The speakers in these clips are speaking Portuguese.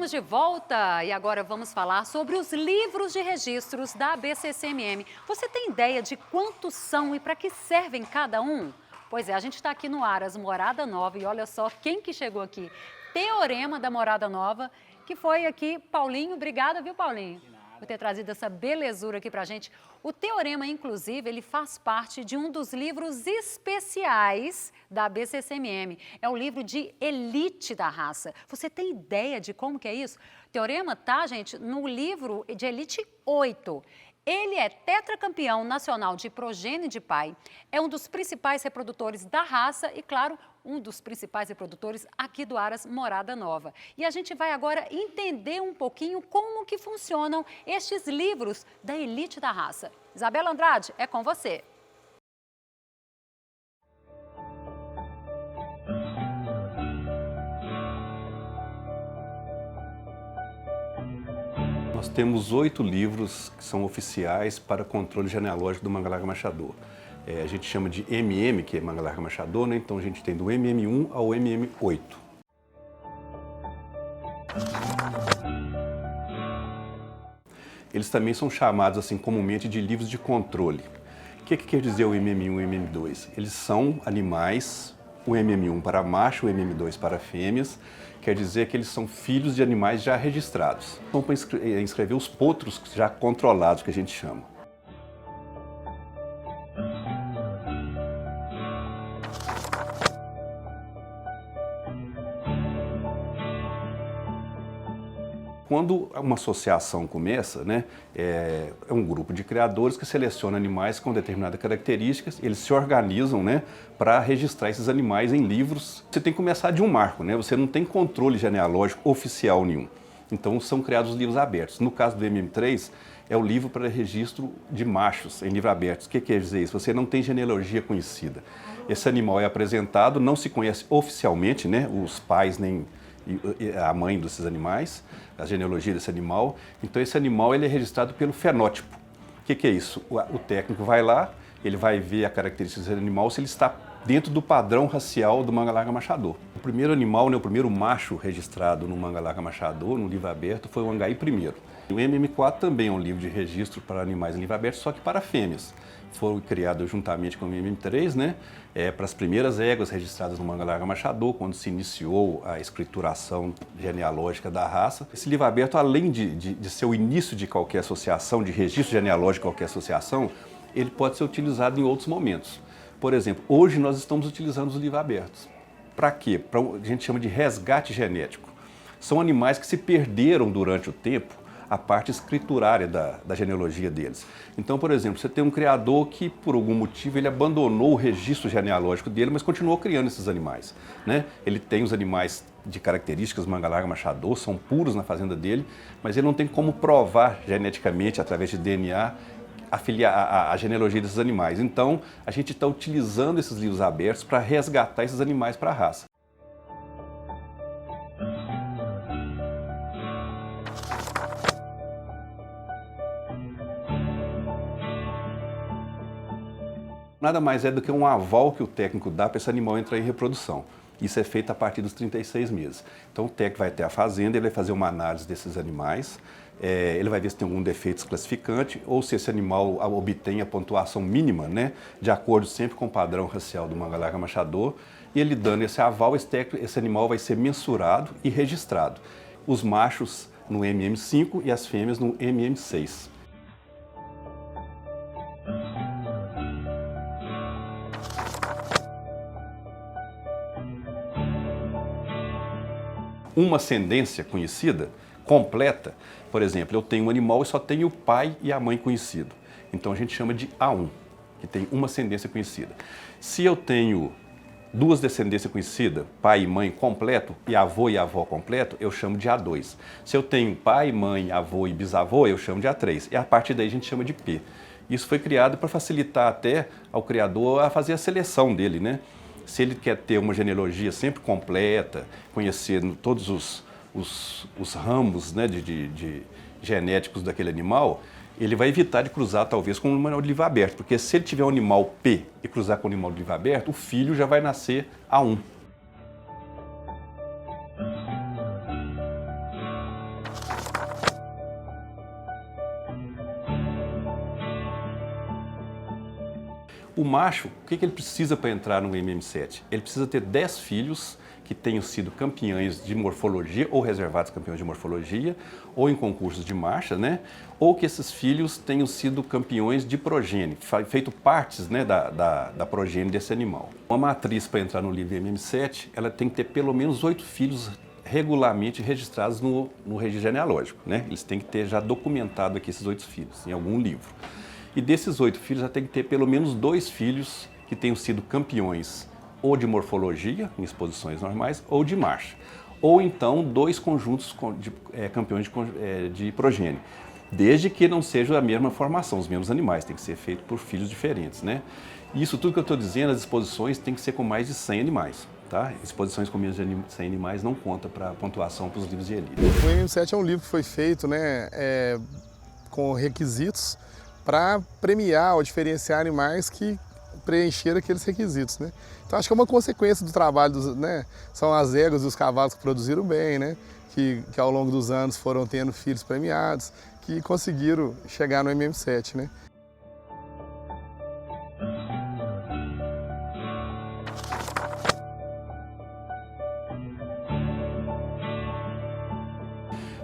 Estamos de volta e agora vamos falar sobre os livros de registros da ABCCMM. Você tem ideia de quantos são e para que servem cada um? Pois é, a gente está aqui no Aras Morada Nova e olha só quem que chegou aqui. Teorema da Morada Nova, que foi aqui, Paulinho. Obrigada, viu, Paulinho? Por ter trazido essa belezura aqui pra gente. O Teorema, inclusive, ele faz parte de um dos livros especiais da ABCCMM. É o livro de elite da raça. Você tem ideia de como que é isso? Teorema tá, gente, no livro de elite 8. Ele é tetracampeão nacional de progênie de pai, é um dos principais reprodutores da raça e, claro, um dos principais reprodutores aqui do Aras Morada Nova. E a gente vai agora entender um pouquinho como que funcionam estes livros da elite da raça. Isabela Andrade, é com você. Nós temos 8 livros que são oficiais para controle genealógico do Manga Larga Machador. A gente chama de MM, que é Manga Larga Machador, né? Então a gente tem do MM1 ao MM8. Eles também são chamados assim comumente de livros de controle. O que quer dizer o MM1 e o MM2? Eles são animais, o MM1 para macho, o MM2 para fêmeas, quer dizer que eles são filhos de animais já registrados. Então, para inscrever os potros já controlados, que a gente chama. Quando uma associação começa, né, é um grupo de criadores que seleciona animais com determinadas características, eles se organizam, né, para registrar esses animais em livros. Você tem que começar de um marco, né, você não tem controle genealógico oficial nenhum. Então são criados os livros abertos. No caso do MM3, é o livro para registro de machos em livro aberto. O que quer dizer isso? Você não tem genealogia conhecida. Esse animal é apresentado, não se conhece oficialmente, né, os pais nem a mãe desses animais, a genealogia desse animal. Então esse animal ele é registrado pelo fenótipo. O que é isso? O técnico vai lá, ele vai ver a característica desse animal, se ele está dentro do padrão racial do Manga Larga Machador. O primeiro animal, né, o primeiro macho registrado no Manga Larga Machador, no livro aberto, foi o Angaí I. O MM4 também é um livro de registro para animais em livro aberto, só que para fêmeas. Foi criado juntamente com o MM3, né, para as primeiras éguas registradas no Manga Larga Machador, quando se iniciou a escrituração genealógica da raça. Esse livro aberto, além de ser o início de qualquer associação, de registro genealógico de qualquer associação, ele pode ser utilizado em outros momentos. Por exemplo, hoje nós estamos utilizando os livros abertos. Para quê? A gente chama de resgate genético. São animais que se perderam durante o tempo a parte escriturária da genealogia deles. Então, por exemplo, você tem um criador que, por algum motivo, ele abandonou o registro genealógico dele, mas continuou criando esses animais, né? Ele tem os animais de características Manga Larga Machador, são puros na fazenda dele, mas ele não tem como provar geneticamente, através de DNA, a genealogia desses animais. Então, a gente está utilizando esses livros abertos para resgatar esses animais para a raça. Nada mais é do que um aval que o técnico dá para esse animal entrar em reprodução. Isso é feito a partir dos 36 meses. Então o técnico vai até a fazenda, ele vai fazer uma análise desses animais, ele vai ver se tem algum defeito classificante ou se esse animal obtém a pontuação mínima, né, de acordo sempre com o padrão racial do Manga Larga Machador, e ele dando esse aval, esse animal vai ser mensurado e registrado. Os machos no MM5 e as fêmeas no MM6. Uma ascendência conhecida, completa, por exemplo, eu tenho um animal e só tenho o pai e a mãe conhecido. Então a gente chama de A1, que tem uma ascendência conhecida. Se eu tenho duas descendências conhecidas, pai e mãe completo, e avô e avó completo, eu chamo de A2. Se eu tenho pai, mãe, avô e bisavô, eu chamo de A3. E a partir daí a gente chama de P. Isso foi criado para facilitar até ao criador a fazer a seleção dele, né? Se ele quer ter uma genealogia sempre completa, conhecer todos os ramos, né, de genéticos daquele animal, ele vai evitar de cruzar talvez com um animal de livro aberto, porque se ele tiver um animal P e cruzar com um animal de livro aberto, o filho já vai nascer A1. O macho, o que ele precisa para entrar no MM7? Ele precisa ter 10 filhos que tenham sido campeões de morfologia ou reservados campeões de morfologia ou em concursos de marcha, né? Ou que esses filhos tenham sido campeões de progênie, feito partes, né, da progênie desse animal. Uma matriz para entrar no livro MM7, ela tem que ter pelo menos 8 filhos regularmente registrados no registro genealógico, né? Eles têm que ter já documentado aqui esses 8 filhos em algum livro. E desses 8 filhos já tem que ter pelo menos 2 filhos que tenham sido campeões ou de morfologia, em exposições normais, ou de marcha. Ou então 2 conjuntos de campeões de progênie. Desde que não seja a mesma formação, os mesmos animais, tem que ser feito por filhos diferentes, né? E isso tudo que eu estou dizendo, as exposições tem que ser com mais de 100 animais, tá? Exposições com menos de 100 animais não conta para pontuação para os livros de elite. O MM7 é um livro que foi feito, né, com requisitos para premiar ou diferenciar animais que preencher aqueles requisitos, né? Então acho que é uma consequência do trabalho, né? São as éguas e os cavalos que produziram bem, né? Que ao longo dos anos foram tendo filhos premiados, que conseguiram chegar no MM7, né?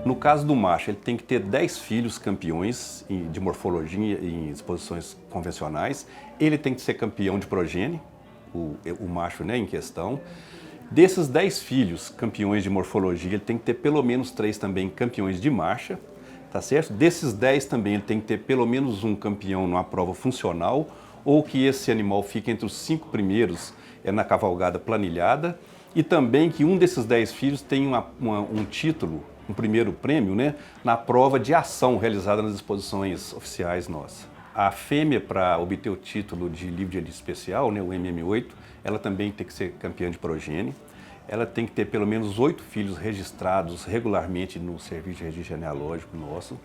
No caso do macho, ele tem que ter 10 filhos campeões de morfologia em exposições convencionais. Ele tem que ser campeão de progênie, o macho, né, em questão. Desses 10 filhos campeões de morfologia, ele tem que ter pelo menos 3 também campeões de marcha, tá certo? Desses 10 também ele tem que ter pelo menos um campeão numa prova funcional, ou que esse animal fique entre os 5 primeiros na cavalgada planilhada, e também que um desses 10 filhos tenha um título, um primeiro prêmio, né, na prova de ação realizada nas exposições oficiais nossas. A fêmea, para obter o título de livro de elite especial, né, o MM8, ela também tem que ser campeã de progênie. Ela tem que ter pelo menos 8 filhos registrados regularmente no serviço de registro genealógico nosso.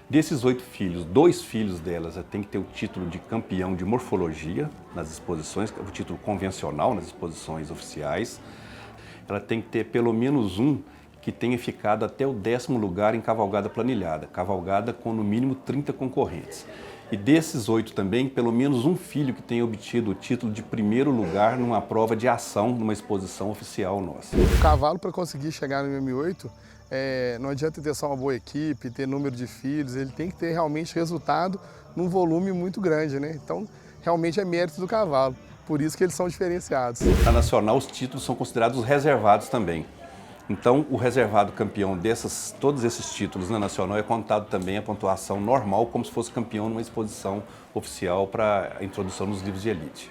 Desses 8 filhos, 2 filhos delas tem que ter o título de campeão de morfologia nas exposições, o título convencional nas exposições oficiais. Ela tem que ter pelo menos um que tenha ficado até o 10º lugar em cavalgada planilhada, cavalgada com no mínimo 30 concorrentes. E desses 8 também, pelo menos um filho que tenha obtido o título de primeiro lugar numa prova de ação, numa exposição oficial nossa. O cavalo, para conseguir chegar no MM8, não adianta ter só uma boa equipe, ter número de filhos, ele tem que ter realmente resultado num volume muito grande, né? Então, realmente é mérito do cavalo, por isso que eles são diferenciados. Na nacional, os títulos são considerados reservados também. Então, o reservado campeão todos esses títulos na nacional é contado também a pontuação normal, como se fosse campeão numa exposição oficial para a introdução nos livros de elite.